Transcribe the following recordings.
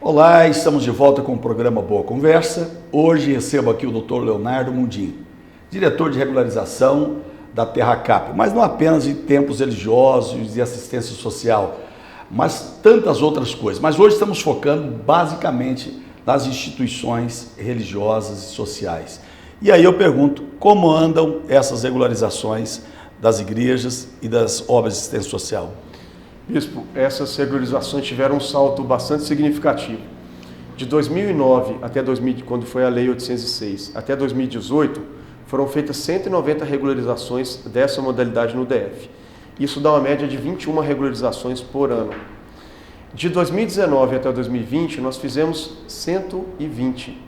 Olá, estamos de volta com o programa Boa Conversa. Hoje recebo aqui o Dr. Leonardo Mundim, diretor de regularização da Terracap, mas não apenas de templos religiosos e assistência social, mas tantas outras coisas. Mas hoje estamos focando basicamente nas instituições religiosas e sociais. E aí eu pergunto, como andam essas regularizações das igrejas e das obras de assistência social? Bispo, essas regularizações tiveram um salto bastante significativo. De 2009 até 2000, quando foi a Lei 806, até 2018, foram feitas 190 regularizações dessa modalidade no DF. Isso dá uma média de 21 regularizações por ano. De 2019 até 2020, nós fizemos 120.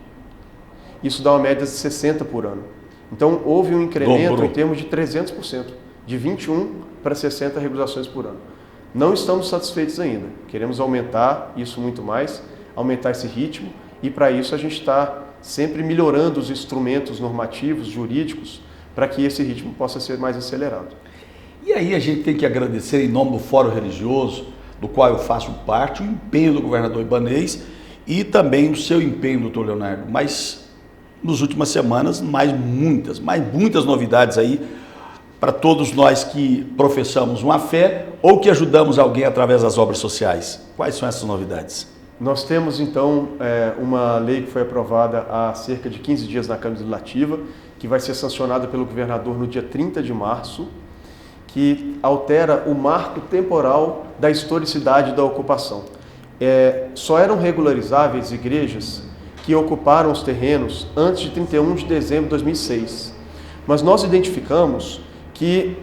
Isso dá uma média de 60 por ano. Então, houve um incremento em termos de 300%, de 21 para 60 regularizações por ano. Não estamos satisfeitos ainda, queremos aumentar isso muito mais, aumentar esse ritmo, e para isso a gente está sempre melhorando os instrumentos normativos, jurídicos, para que esse ritmo possa ser mais acelerado. E aí a gente tem que agradecer em nome do Fórum Religioso, do qual eu faço parte, o empenho do governador Ibanez e também o seu empenho, doutor Leonardo, mas nas últimas semanas muitas novidades aí, para todos nós que professamos uma fé ou que ajudamos alguém através das obras sociais. Quais são essas novidades? Nós temos então uma lei que foi aprovada há cerca de 15 dias na Câmara Legislativa, que vai ser sancionada pelo governador no dia 30 de março, que altera o marco temporal da historicidade da ocupação. Só eram regularizáveis igrejas que ocuparam os terrenos antes de 31 de dezembro de 2006. Mas nós identificamos que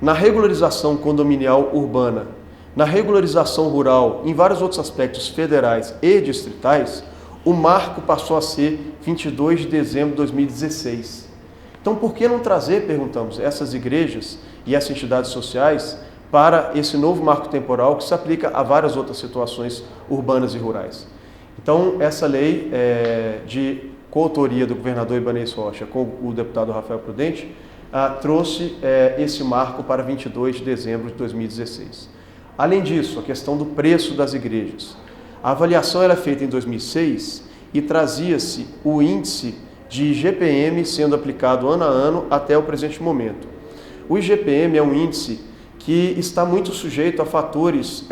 na regularização condominial urbana, na regularização rural, em vários outros aspectos federais e distritais, o marco passou a ser 22 de dezembro de 2016. Então, por que não trazer, perguntamos, essas igrejas e essas entidades sociais para esse novo marco temporal que se aplica a várias outras situações urbanas e rurais? Então, essa lei de coautoria do governador Ibanez Rocha com o deputado Rafael Prudente, trouxe esse marco para 22 de dezembro de 2016. Além disso, a questão do preço das igrejas. A avaliação era feita em 2006 e trazia-se o índice de IGPM sendo aplicado ano a ano até o presente momento. O IGPM é um índice que está muito sujeito a fatores,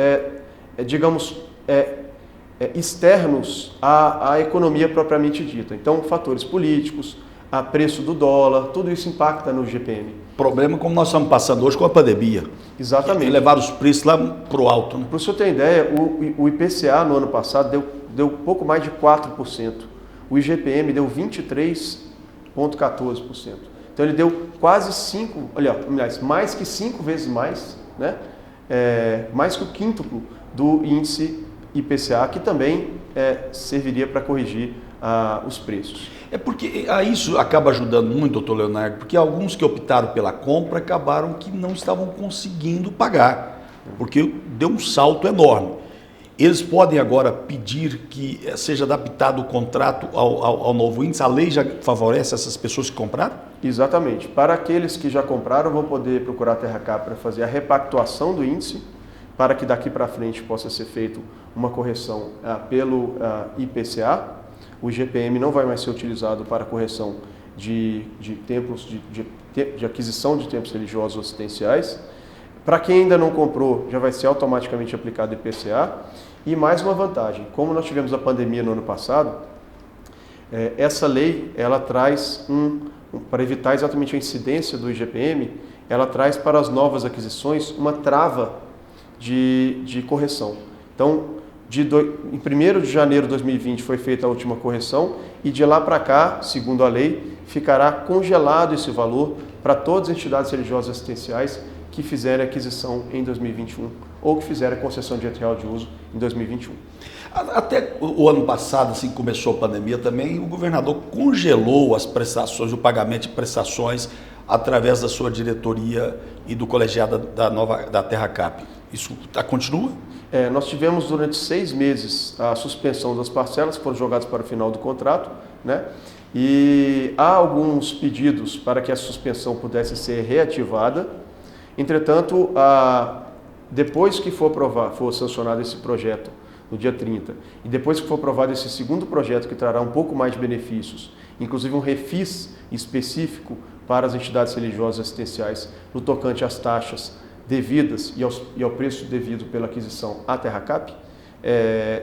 externos à economia propriamente dita. Então, fatores políticos, a preço do dólar, tudo isso impacta no IGPM. Problema como nós estamos passando hoje com a pandemia. Exatamente. E levar os preços lá para o alto. Né? Para o senhor ter ideia, o IPCA no ano passado deu pouco mais de 4%. O IGPM deu 23,14%. Então ele deu quase mais que 5 vezes mais, né? Mais que o quíntuplo do índice IPCA, que também serviria para corrigir os preços. Porque isso acaba ajudando muito, doutor Leonardo, porque alguns que optaram pela compra acabaram que não estavam conseguindo pagar, porque deu um salto enorme. Eles podem agora pedir que seja adaptado o contrato ao novo índice? A lei já favorece essas pessoas que compraram? Exatamente. Para aqueles que já compraram, vão poder procurar a Terracap para fazer a repactuação do índice, para que daqui para frente possa ser feita uma correção pelo IPCA. O IGPM não vai mais ser utilizado para correção de templos, de aquisição de templos religiosos assistenciais. Para quem ainda não comprou, já vai ser automaticamente aplicado o IPCA. E mais uma vantagem, como nós tivemos a pandemia no ano passado, essa lei, ela traz, para evitar exatamente a incidência do IGPM, ela traz para as novas aquisições uma trava de correção. Então, em 1º de janeiro de 2020 foi feita a última correção e de lá para cá, segundo a lei, ficará congelado esse valor para todas as entidades religiosas assistenciais que fizerem aquisição em 2021 ou que fizerem concessão de direito real de uso em 2021. Até o ano passado, assim que começou a pandemia também, o governador congelou as prestações, o pagamento de prestações através da sua diretoria e do colegiado da Terracap. Isso continua? Nós tivemos durante 6 meses a suspensão das parcelas que foram jogadas para o final do contrato, né? E há alguns pedidos para que a suspensão pudesse ser reativada. Entretanto, depois que for sancionado esse projeto no dia 30. E depois que for aprovado esse segundo projeto, que trará um pouco mais de benefícios, inclusive um refis específico para as entidades religiosas assistenciais no tocante às taxas devidas e ao preço devido pela aquisição à TerraCap,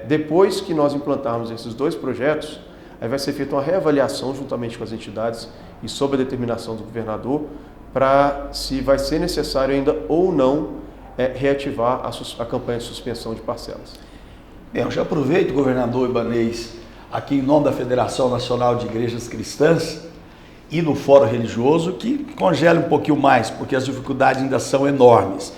depois que nós implantarmos esses dois projetos, aí vai ser feita uma reavaliação juntamente com as entidades e sob a determinação do governador para se vai ser necessário ainda ou não reativar a campanha de suspensão de parcelas. Bem, eu já aproveito, governador Ibanez, aqui em nome da Federação Nacional de Igrejas Cristãs e no Fórum Religioso, que congele um pouquinho mais, porque as dificuldades ainda são enormes.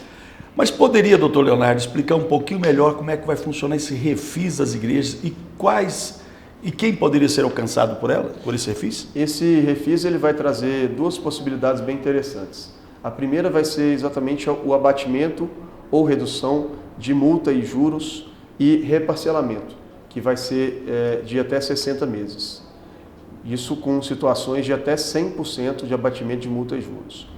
Mas poderia, doutor Leonardo, explicar um pouquinho melhor como é que vai funcionar esse refis das igrejas e quem poderia ser alcançado por esse refis? Esse refis ele vai trazer duas possibilidades bem interessantes. A primeira vai ser exatamente o abatimento ou redução de multa e juros e reparcelamento, que vai ser de até 60 meses. Isso com situações de até 100% de abatimento de multa e juros.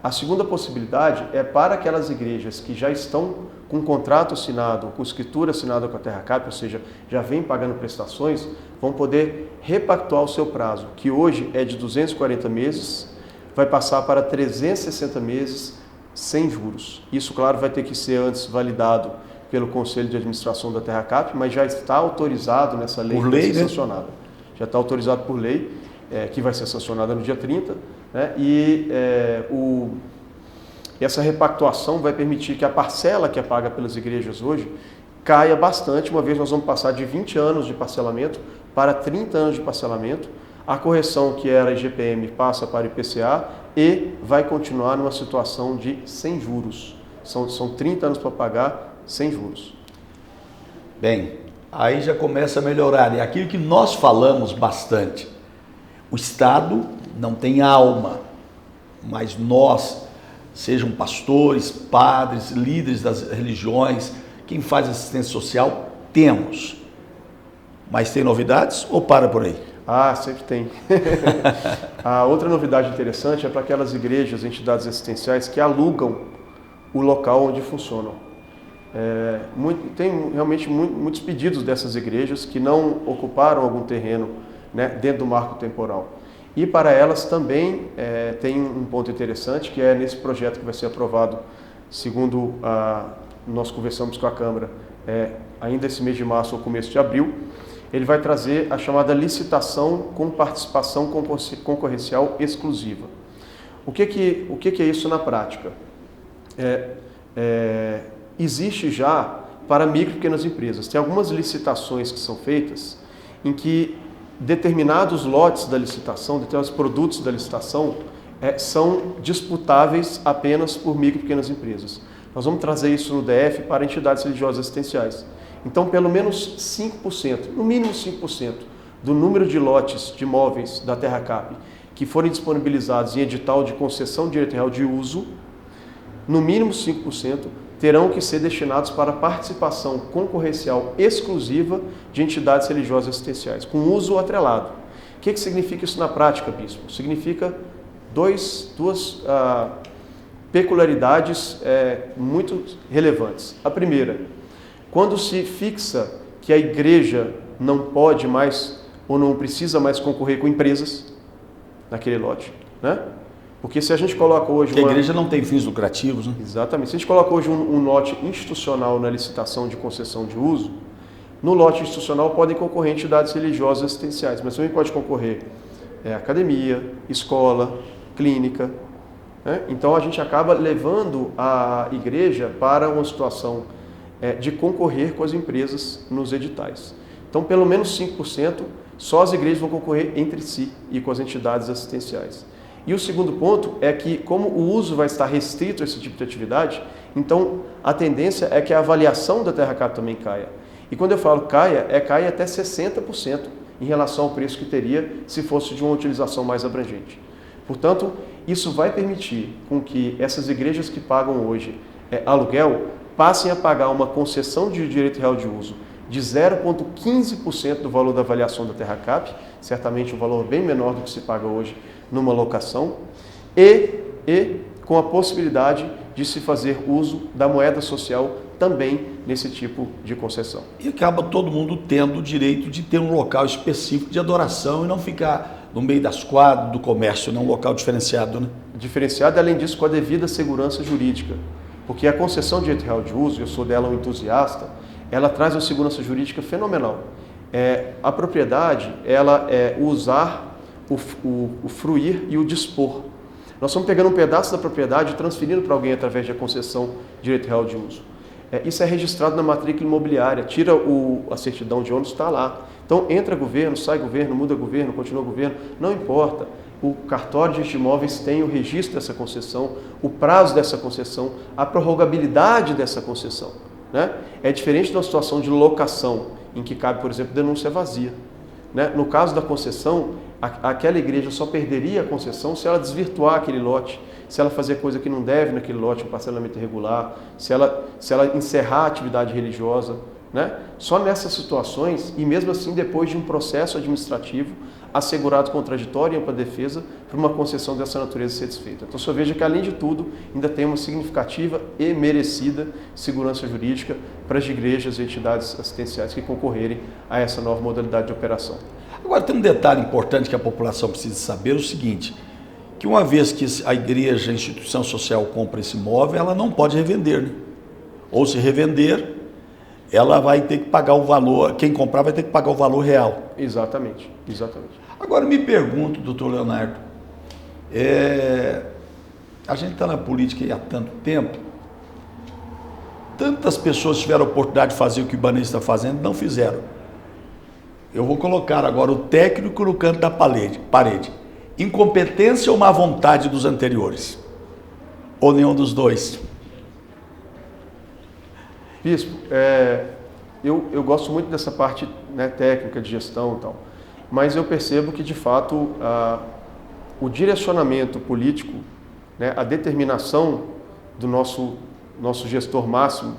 A segunda possibilidade é para aquelas igrejas que já estão com contrato assinado, com escritura assinada com a TerraCap, ou seja, já vem pagando prestações, vão poder repactuar o seu prazo, que hoje é de 240 meses, vai passar para 360 meses sem juros. Isso, claro, vai ter que ser antes validado pelo Conselho de Administração da TerraCap, mas já está autorizado nessa lei que vai ser sancionada. Já está autorizado por lei, que vai ser sancionada no dia 30, né? Essa repactuação vai permitir que a parcela que é paga pelas igrejas hoje caia bastante, uma vez nós vamos passar de 20 anos de parcelamento para 30 anos de parcelamento. A correção que era IGPM passa para IPCA e vai continuar numa situação de sem juros. São 30 anos para pagar sem juros. Bem, aí já começa a melhorar. É aquilo que nós falamos bastante. O Estado não tem alma, mas nós, sejam pastores, padres, líderes das religiões, quem faz assistência social, temos. Mas tem novidades ou para por aí? Sempre tem. A outra novidade interessante é para aquelas igrejas, entidades assistenciais que alugam o local onde funcionam. Tem realmente muitos pedidos dessas igrejas que não ocuparam algum terreno, né, dentro do marco temporal. E para elas também tem um ponto interessante, que é nesse projeto que vai ser aprovado, segundo nós conversamos com a Câmara, ainda esse mês de março ou começo de abril, ele vai trazer a chamada licitação com participação concorrencial exclusiva. O que é isso na prática? Existe já para micro e pequenas empresas. Tem algumas licitações que são feitas em que determinados lotes da licitação, determinados produtos da licitação são disputáveis apenas por micro e pequenas empresas. Nós vamos trazer isso no DF para entidades religiosas assistenciais. Então, pelo menos 5%, no mínimo 5%, do número de lotes de imóveis da TerraCap que forem disponibilizados em edital de concessão de direito real de uso, no mínimo 5%, terão que ser destinados para participação concorrencial exclusiva de entidades religiosas assistenciais, com uso atrelado. O que significa isso na prática, bispo? Significa duas peculiaridades muito relevantes. A primeira, quando se fixa que a igreja não pode mais ou não precisa mais concorrer com empresas naquele lote, né? Porque se a gente coloca hoje... A igreja não tem fins lucrativos, né? Exatamente. Se a gente coloca hoje um lote institucional na licitação de concessão de uso, no lote institucional podem concorrer entidades religiosas assistenciais, mas também pode concorrer academia, escola, clínica, né? Então a gente acaba levando a igreja para uma situação de concorrer com as empresas nos editais. Então, pelo menos 5%, só as igrejas vão concorrer entre si e com as entidades assistenciais. E o segundo ponto é que, como o uso vai estar restrito a esse tipo de atividade, então a tendência é que a avaliação da TerraCap também caia. E quando eu falo caia até 60% em relação ao preço que teria se fosse de uma utilização mais abrangente. Portanto, isso vai permitir com que essas igrejas que pagam hoje aluguel passem a pagar uma concessão de direito real de uso de 0,15% do valor da avaliação da TerraCap, certamente um valor bem menor do que se paga hoje numa locação, e com a possibilidade de se fazer uso da moeda social também nesse tipo de concessão. E acaba todo mundo tendo o direito de ter um local específico de adoração e não ficar no meio das quadras do comércio, né? Um local diferenciado, né? Diferenciado, além disso, com a devida segurança jurídica. Porque a concessão de direito real de uso, eu sou dela um entusiasta, ela traz uma segurança jurídica fenomenal. A propriedade, ela é o usar, o fruir e o dispor. Nós estamos pegando um pedaço da propriedade e transferindo para alguém através da concessão de direito real de uso. Isso é registrado na matrícula imobiliária, tira a certidão de ônus, está lá. Então entra governo, sai governo, muda governo, continua governo, não importa. O cartório de registro de imóveis tem o registro dessa concessão, o prazo dessa concessão, a prorrogabilidade dessa concessão, né? É diferente de uma situação de locação, em que cabe, por exemplo, denúncia vazia, né? No caso da concessão, aquela igreja só perderia a concessão se ela desvirtuar aquele lote, se ela fazer coisa que não deve naquele lote, um parcelamento irregular, se ela encerrar a atividade religiosa, né? Só nessas situações, e mesmo assim depois de um processo administrativo assegurado contraditório e ampla defesa para uma concessão dessa natureza ser desfeita. Então, só veja que, além de tudo, ainda tem uma significativa e merecida segurança jurídica para as igrejas e entidades assistenciais que concorrerem a essa nova modalidade de operação. Agora, tem um detalhe importante que a população precisa saber, o seguinte, que uma vez que a igreja, a instituição social compra esse imóvel, ela não pode revender, né? Ou se revender, ela vai ter que pagar o valor, quem comprar vai ter que pagar o valor real. Exatamente, exatamente. Agora me pergunto, doutor Leonardo, a gente está na política há tanto tempo, tantas pessoas tiveram a oportunidade de fazer o que o Ibanez está fazendo, não fizeram. Eu vou colocar agora o técnico no canto da parede. Incompetência ou má vontade dos anteriores? Ou nenhum dos dois? Bispo, eu gosto muito dessa parte, né, técnica de gestão e tal, mas eu percebo que, de fato, o direcionamento político, né, a determinação do nosso gestor máximo,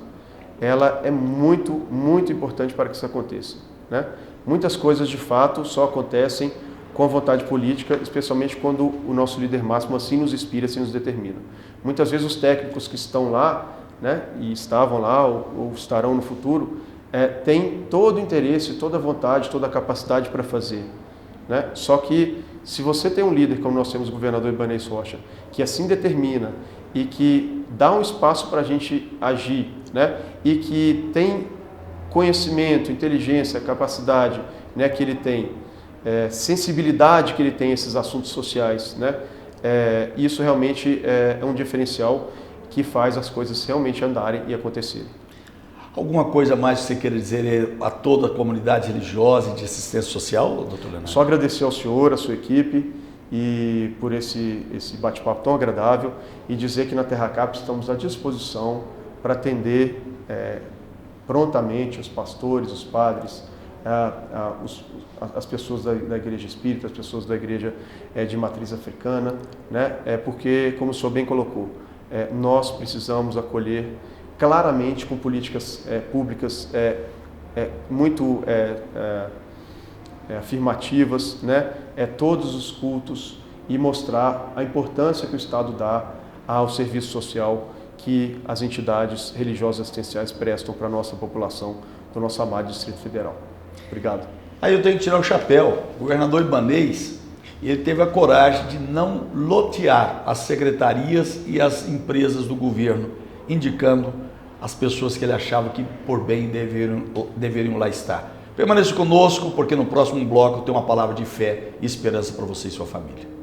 ela é muito, muito importante para que isso aconteça, né? Muitas coisas, de fato, só acontecem com a vontade política, especialmente quando o nosso líder máximo assim nos inspira, assim nos determina. Muitas vezes os técnicos que estão lá, né, e estavam lá ou estarão no futuro, têm todo o interesse, toda a vontade, toda a capacidade para fazer, né? Só que se você tem um líder, como nós temos o governador Ibanez Rocha, que assim determina e que dá um espaço para a gente agir, né, e que tem conhecimento, inteligência, capacidade, né, que ele tem, sensibilidade que ele tem a esses assuntos sociais, né, isso realmente é um diferencial que faz as coisas realmente andarem e acontecerem. Alguma coisa mais que você queira dizer a toda a comunidade religiosa e de assistência social, doutor Leonardo? Só agradecer ao senhor, à sua equipe, e por esse bate-papo tão agradável, e dizer que na TerraCap estamos à disposição para atender prontamente os pastores, os padres, as pessoas da igreja espírita, as pessoas da igreja de matriz africana, né? Porque, como o senhor bem colocou, nós precisamos acolher claramente com políticas públicas muito afirmativas, né? Todos os cultos, e mostrar a importância que o Estado dá ao serviço social que as entidades religiosas assistenciais prestam para a nossa população do nosso amado Distrito Federal. Obrigado. Aí eu tenho que tirar o chapéu. O governador Ibanez, ele teve a coragem de não lotear as secretarias e as empresas do governo, indicando as pessoas que ele achava que por bem deveriam lá estar. Permaneça conosco, porque no próximo bloco tem uma palavra de fé e esperança para você e sua família.